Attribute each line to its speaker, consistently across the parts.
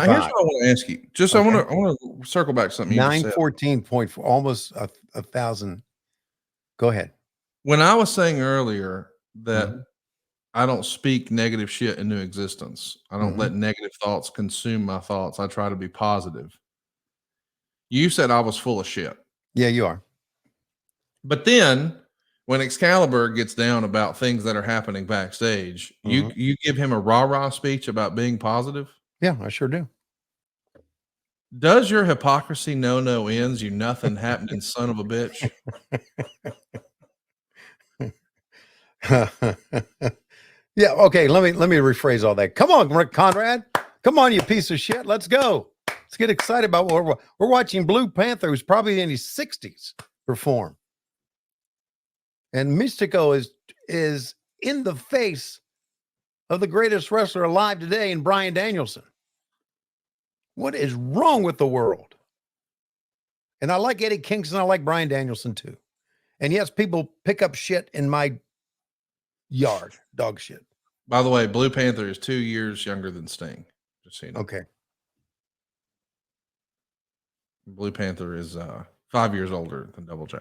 Speaker 1: Now, here's what I want to ask you. Just
Speaker 2: Okay.
Speaker 1: I want to circle back to something you just said.
Speaker 2: 914.4, almost a 1,000. Go ahead.
Speaker 1: When I was saying earlier that
Speaker 2: Mhm.
Speaker 1: I don't speak negative shit into existence, I don't let negative thoughts consume my thoughts. I try to be positive. You said I was full of shit.
Speaker 2: Yeah, you are.
Speaker 1: But then when Excalibur gets down about things that are happening backstage, you give him a rah-rah speech about being positive?
Speaker 2: Yeah, I sure do.
Speaker 1: Does your hypocrisy know no ends, you nothing happening son of a bitch?
Speaker 2: Yeah, okay, let me rephrase all that. Come on, Conrad. Come on, you piece of shit. Let's go. Let's get excited about what we're watching. Blue Panther, who's probably in his 60s, perform. And Mystico is in the face of the greatest wrestler alive today in Bryan Danielson. What is wrong with the world? And I like Eddie Kingston. I like Bryan Danielson too. And yes, people pick up shit in my yard, dog shit.
Speaker 1: By the way, Blue Panther is 2 years younger than Sting. Just so you know.
Speaker 2: Okay.
Speaker 1: Blue Panther is 5 years older than Double J.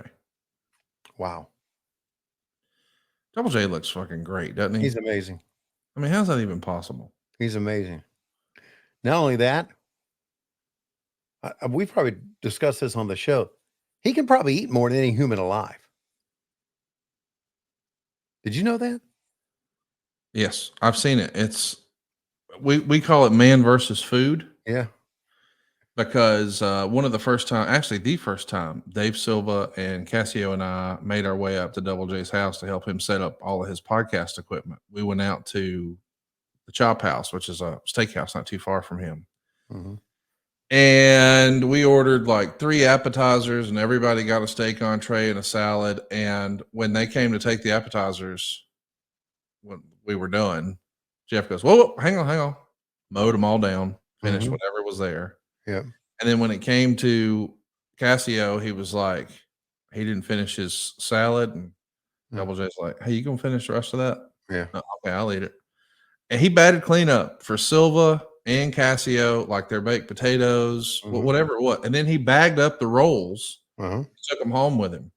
Speaker 2: Wow.
Speaker 1: Double J looks fucking great, doesn't he?
Speaker 2: He's amazing.
Speaker 1: I mean, how's that even possible?
Speaker 2: He's amazing. Not only that, we've probably discussed this on the show. He can probably eat more than any human alive. Did you know that?
Speaker 1: Yes, I've seen it. It's we call it man versus food.
Speaker 2: Yeah.
Speaker 1: Because one of the first time, actually the first time, Dave Silva and Cassio and I made our way up to Double J's house to help him set up all of his podcast equipment. We went out to the Chop House, which is a steakhouse not too far from him. And we ordered like 3 appetizers, and everybody got a steak entree and a salad. And when they came to take the appetizers, when we were done, Jeff goes, whoa, hang on. Mowed them all down, finished whatever was there.
Speaker 2: Yeah.
Speaker 1: And then when it came to Cassio, he was like, he didn't finish his salad. And Double J's like, hey, you gonna finish the rest of that?
Speaker 2: Yeah.
Speaker 1: Okay, I'll eat it. And he batted clean up for Silva and Cassio, like their baked potatoes, whatever it was. And then he bagged up the rolls, took them home with him.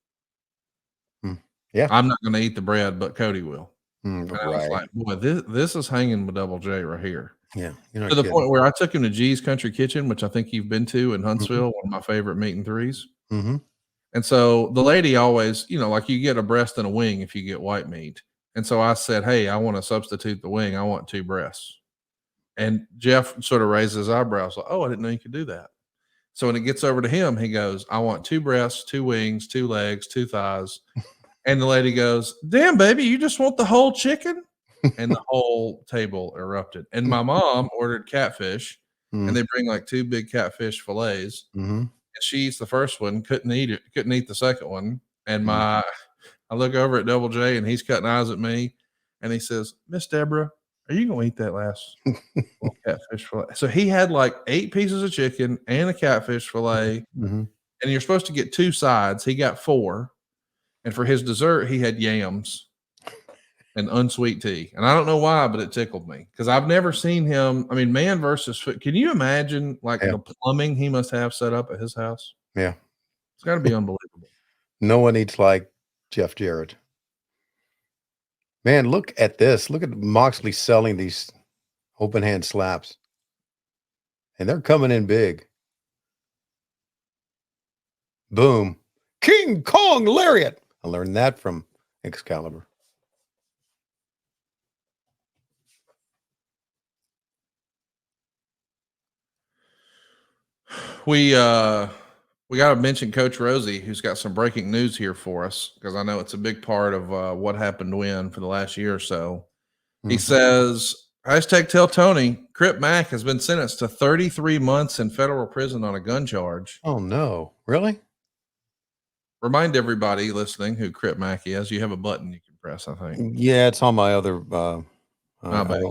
Speaker 2: Yeah.
Speaker 1: I'm not gonna eat the bread, but Cody will. And I was
Speaker 2: Right.
Speaker 1: like, boy, this is hanging with Double J right here.
Speaker 2: Yeah.
Speaker 1: To the point where I took him to G's Country Kitchen, which I think you've been to in Huntsville, one of my favorite meat and threes. And so the lady always, you know, like you get a breast and a wing if you get white meat. And so I said, hey, I want to substitute the wing. I want 2 breasts. And Jeff sort of raised his eyebrows like, oh, I didn't know you could do that. So when it gets over to him, he goes, I want 2 breasts, 2 wings, 2 legs, 2 thighs. And the lady goes, damn, baby, you just want the whole chicken? And the whole table erupted. And my mom ordered catfish, and they bring like 2 big catfish fillets. And she eats the first one, couldn't eat the second one. And I look over at Double J, and he's cutting eyes at me, and he says, Miss Deborah, are you gonna eat that last catfish fillet? So he had like 8 pieces of chicken and a catfish fillet, and you're supposed to get 2 sides. He got 4, and for his dessert, he had yams and unsweet tea. And I don't know why, but it tickled me because I've never seen him. I mean, man versus food. Can you imagine like the plumbing he must have set up at his house?
Speaker 2: Yeah.
Speaker 1: It's got to be unbelievable.
Speaker 2: No one eats like Jeff Jarrett. Man, look at this. Look at Moxley selling these open hand slaps. And they're coming in big. Boom. King Kong Lariat. I learned that from Excalibur.
Speaker 1: We got to mention Coach Rosie, who's got some breaking news here for us, because I know it's a big part of what happened when for the last year or so. He says, hashtag tell Tony, Crip Mac has been sentenced to 33 months in federal prison on a gun charge.
Speaker 2: Oh, no. Really?
Speaker 1: Remind everybody listening who Crip Mac is. You have a button you can press, I think.
Speaker 2: Yeah, it's on my other.
Speaker 1: My bad.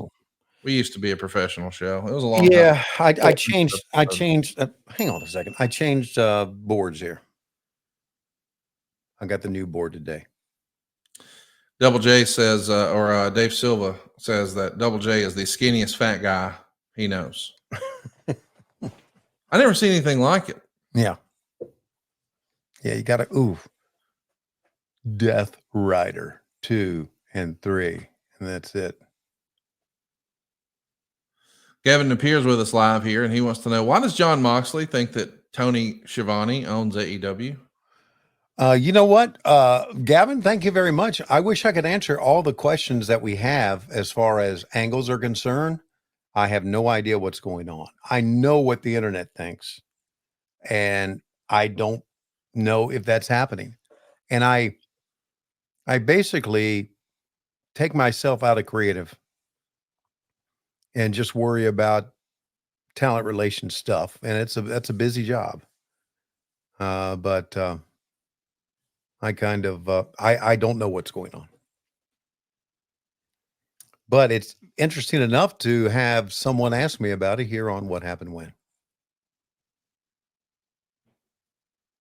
Speaker 1: We used to be a professional show. It was a long time.
Speaker 2: Yeah, I changed. Hang on a second. I changed boards here. I got the new board today.
Speaker 1: Double J says, Dave Silva says that Double J is the skinniest fat guy he knows. I never seen anything like it.
Speaker 2: Yeah. Yeah, you got to, Death Rider 2 and 3, and that's it.
Speaker 1: Gavin appears with us live here, and he wants to know, why does Jon Moxley think that Tony Schiavone owns AEW?
Speaker 2: You know what, Gavin, thank you very much. I wish I could answer all the questions that we have as far as angles are concerned. I have no idea what's going on. I know what the internet thinks, and I don't know if that's happening. And I basically take myself out of creative and just worry about talent relation stuff. And that's a busy job. But I kind of I don't know what's going on. But it's interesting enough to have someone ask me about it here on What Happened When.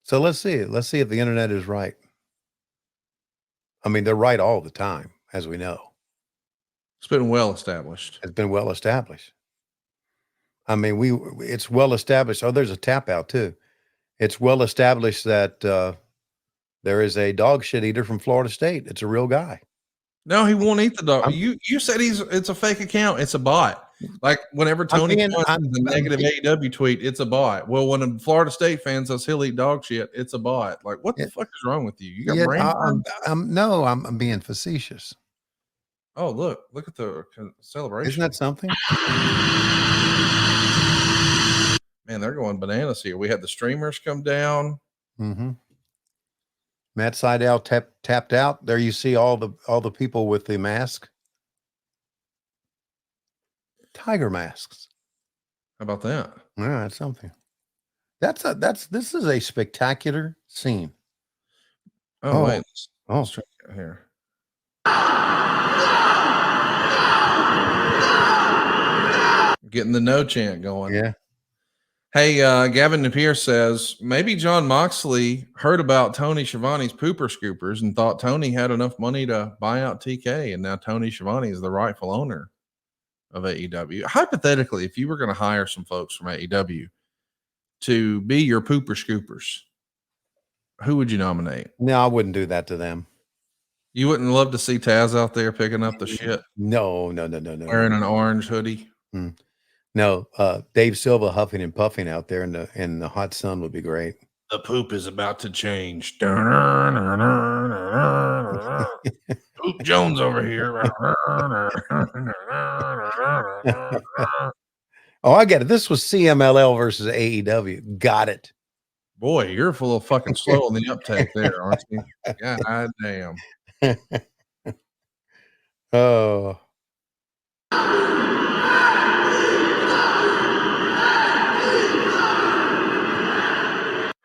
Speaker 2: So let's see. Let's see if the internet is right. I mean, they're right all the time, as we know.
Speaker 1: It's been well established.
Speaker 2: It's been well established. I mean, it's well established. Oh, there's a tap out too. It's well established that there is a dog shit eater from Florida State. It's a real guy.
Speaker 1: No, he won't eat the dog. You said it's a fake account. It's a bot. Like whenever Tony finds the negative AEW tweet, it's a bot. Well, when a Florida State fan says he'll eat dog shit, it's a bot. Like, what the fuck is wrong with you? You got brain?
Speaker 2: I'm being facetious.
Speaker 1: Oh, look at the celebration.
Speaker 2: Isn't that something?
Speaker 1: Man, they're going bananas here. We had the streamers come down.
Speaker 2: Mm-hmm. Matt Sydal tapped out. There you see all the people with the mask. Tiger masks.
Speaker 1: How about that?
Speaker 2: Yeah, that's something. This is a spectacular scene.
Speaker 1: Oh, wait. Let's try it here. Getting the no chant going.
Speaker 2: Yeah.
Speaker 1: Hey, Gavin Napier says, maybe Jon Moxley heard about Tony Schiavone's pooper scoopers and thought Tony had enough money to buy out TK, and now Tony Schiavone is the rightful owner of AEW. Hypothetically, if you were going to hire some folks from AEW to be your pooper scoopers, who would you nominate?
Speaker 2: No, I wouldn't do that to them.
Speaker 1: You wouldn't love to see Taz out there picking up the shit?
Speaker 2: No.
Speaker 1: Wearing an orange hoodie?
Speaker 2: No, Dave Silva huffing and puffing out there in the hot sun would be great.
Speaker 1: The poop is about to change. Poop Jones over here.
Speaker 2: Oh, I get it. This was CMLL versus AEW. Got it.
Speaker 1: Boy, you're full of fucking slow on the uptake there, aren't you? God damn.
Speaker 2: Oh.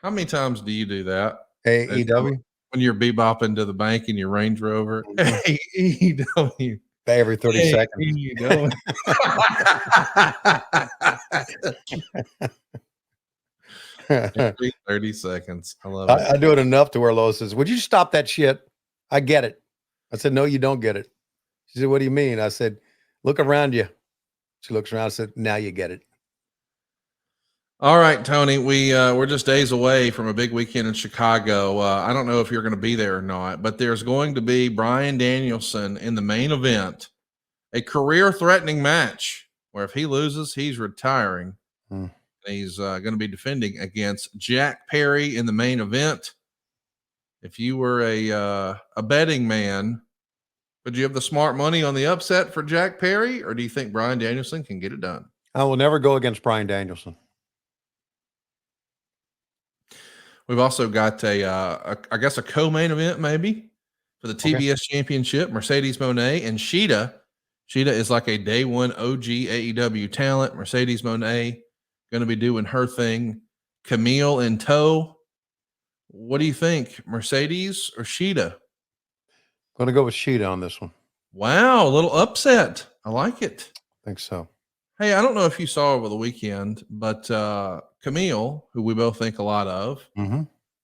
Speaker 1: How many times do you do that?
Speaker 2: AEW?
Speaker 1: When you're bebopping to the bank in your Range Rover. AEW.
Speaker 2: Every 30 seconds.
Speaker 1: AEW. 30 seconds. I love it.
Speaker 2: I do it enough to where Lois says, would you stop that shit? I get it. I said, no, you don't get it. She said, what do you mean? I said, look around you. She looks around and said, now you get it.
Speaker 1: All right, Tony, we're just days away from a big weekend in Chicago. I don't know if you're going to be there or not, but there's going to be Bryan Danielson in the main event, a career-threatening match where if he loses, he's retiring. He's going to be defending against Jack Perry in the main event. If you were a betting man, would you have the smart money on the upset for Jack Perry, or do you think Bryan Danielson can get it done?
Speaker 2: I will never go against Bryan Danielson.
Speaker 1: We've also got I guess a co-main event maybe for the TBS Championship. Mercedes Moné and Shida. Shida is like a day one OG AEW talent. Mercedes Moné going to be doing her thing. Camille in tow. What do you think, Mercedes or Shida?
Speaker 2: Going to go with Shida on this one.
Speaker 1: Wow, a little upset. I like it.
Speaker 2: I think so.
Speaker 1: Hey, I don't know if you saw over the weekend, but Camille, who we both think a lot of,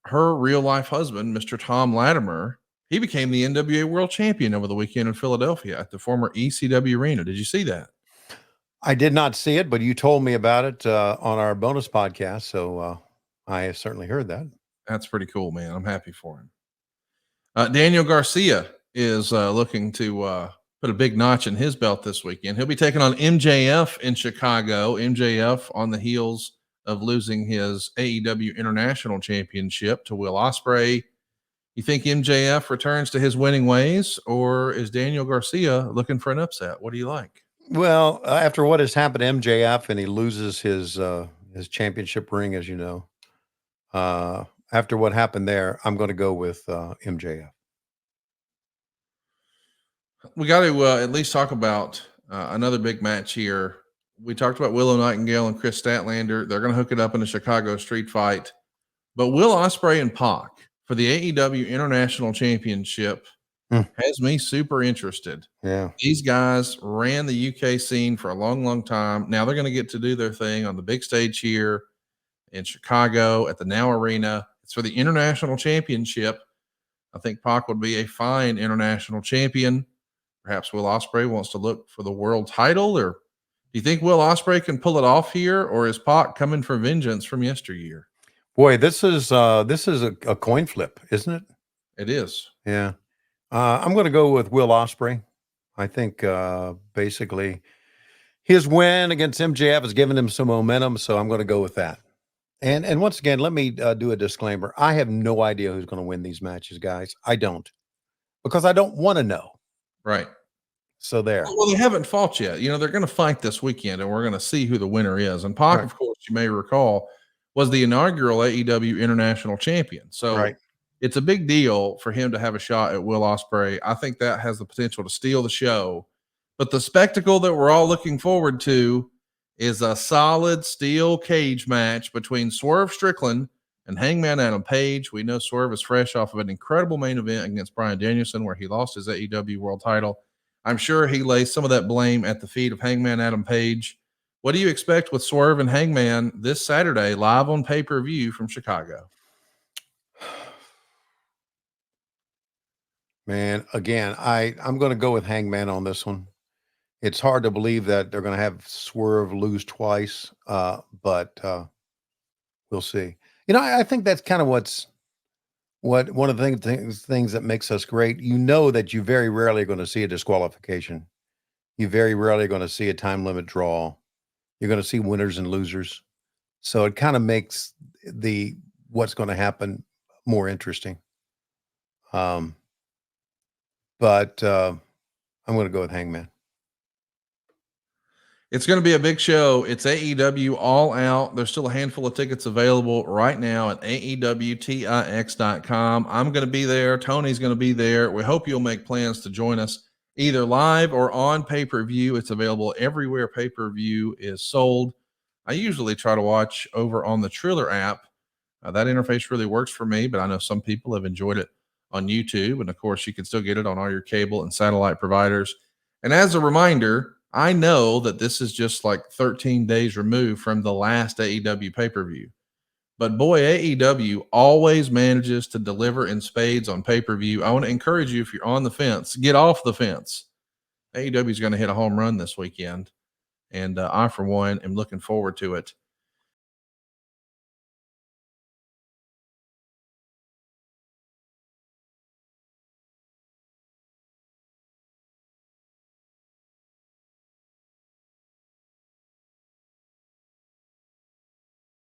Speaker 1: her real life husband, Mr. Tom Latimer, he became the NWA World Champion over the weekend in Philadelphia at the former ECW Arena. Did you see that?
Speaker 2: I did not see it, but you told me about it on our bonus podcast, so I have certainly heard that.
Speaker 1: That's pretty cool, man. I'm happy for him. Daniel Garcia is looking to put a big notch in his belt this weekend. He'll be taking on MJF in Chicago. MJF on the heels of losing his AEW International Championship to Will Ospreay. You think MJF returns to his winning ways, or is Daniel Garcia looking for an upset? What do you like?
Speaker 2: Well, after what has happened to MJF and he loses his championship ring, as you know, after what happened there, I'm going to go with MJF.
Speaker 1: We got to at least talk about another big match here. We talked about Willow Nightingale and Chris Statlander. They're going to hook it up in a Chicago street fight. But Will Ospreay and Pac for the AEW International Championship has me super interested.
Speaker 2: Yeah.
Speaker 1: These guys ran the UK scene for a long, long time. Now they're going to get to do their thing on the big stage here in Chicago at the Now Arena. It's for the International Championship. I think Pac would be a fine international champion. Perhaps Will Ospreay wants to look for the world title, or do you think Will Ospreay can pull it off here, or is Pac coming for vengeance from yesteryear?
Speaker 2: Boy, this is a coin flip, isn't it?
Speaker 1: It is.
Speaker 2: Yeah. I'm going to go with Will Ospreay. I think basically his win against MJF has given him some momentum, so I'm going to go with that. And once again, let me do a disclaimer. I have no idea who's going to win these matches, guys. I don't, because I don't want to know.
Speaker 1: Right.
Speaker 2: So there.
Speaker 1: Well, they haven't fought yet. You know, they're going to fight this weekend, and we're going to see who the winner is. And Pac, of course, you may recall, was the inaugural AEW International Champion. So it's a big deal for him to have a shot at Will Ospreay. I think that has the potential to steal the show. But the spectacle that we're all looking forward to is a solid steel cage match between Swerve Strickland and Hangman Adam Page. We know Swerve is fresh off of an incredible main event against Bryan Danielson where he lost his AEW world title. I'm sure he lays some of that blame at the feet of Hangman Adam Page. What do you expect with Swerve and Hangman this Saturday, live on pay-per-view from Chicago?
Speaker 2: Man, again, I'm going to go with Hangman on this one. It's hard to believe that they're going to have Swerve lose twice, but we'll see. You know, I think that's kind of what one of the things that makes us great. You know that you very rarely are going to see a disqualification. You very rarely are going to see a time limit draw. You're going to see winners and losers. So it kind of makes what's going to happen more interesting. But I'm going to go with Hangman.
Speaker 1: It's going to be a big show. It's AEW All Out. There's still a handful of tickets available right now at AEWTIX.com. I'm going to be there. Tony's going to be there. We hope you'll make plans to join us either live or on pay-per-view. It's available everywhere pay-per-view is sold. I usually try to watch over on the Triller app. That interface really works for me, but I know some people have enjoyed it on YouTube. And of course, you can still get it on all your cable and satellite providers. And as a reminder, I know that this is just like 13 days removed from the last AEW pay-per-view. But boy, AEW always manages to deliver in spades on pay-per-view. I want to encourage you, if you're on the fence, get off the fence. AEW is going to hit a home run this weekend. And I, for one, am looking forward to it.